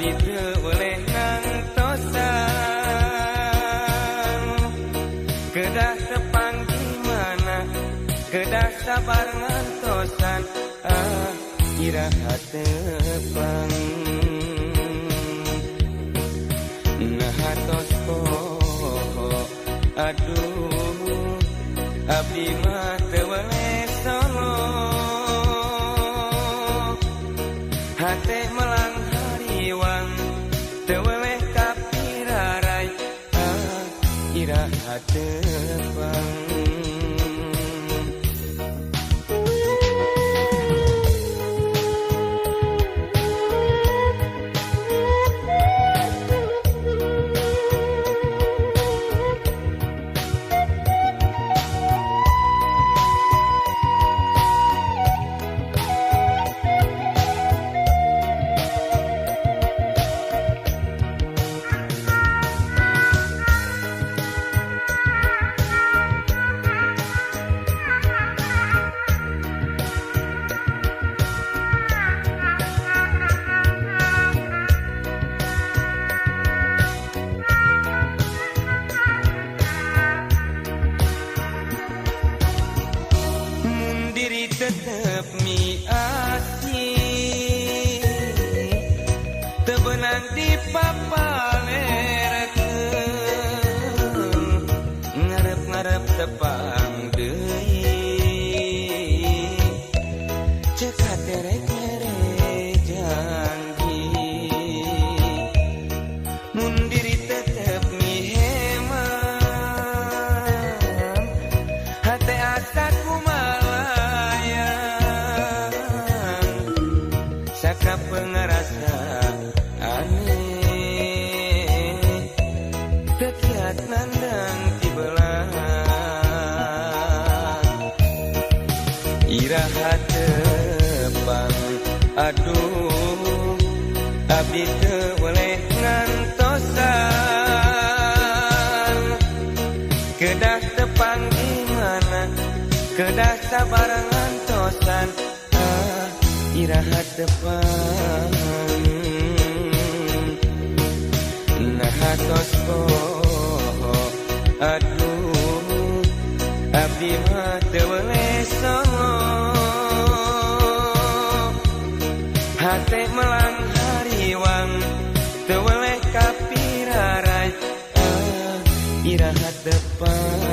abdi teu boleh ngantosan. Kedah tepang gimana, kedah sabar ngantosan. Iraha tepang nah tos poho. Aduh abdi mah teu boleh solo. Hate melang hariwang teu boleh kapirarai. Iraha tepang tetep miasi teu beunang dipapalerekeun ngarep-ngarep tepang deui ceuk haterek-terek janji mun diri tetep miheman hate asa saka pengerasa aneh tekiat nandang ti belah iraha tepang. Aduh abdi teu boleh ngantosan. Kedah tepang gimana, kedah sabar ngantosan. Iraha tepang nah tos poho. Aduh abdi mah teu boleh solo. Hate melang hariwang teu boleh kapirarai. Iraha tepang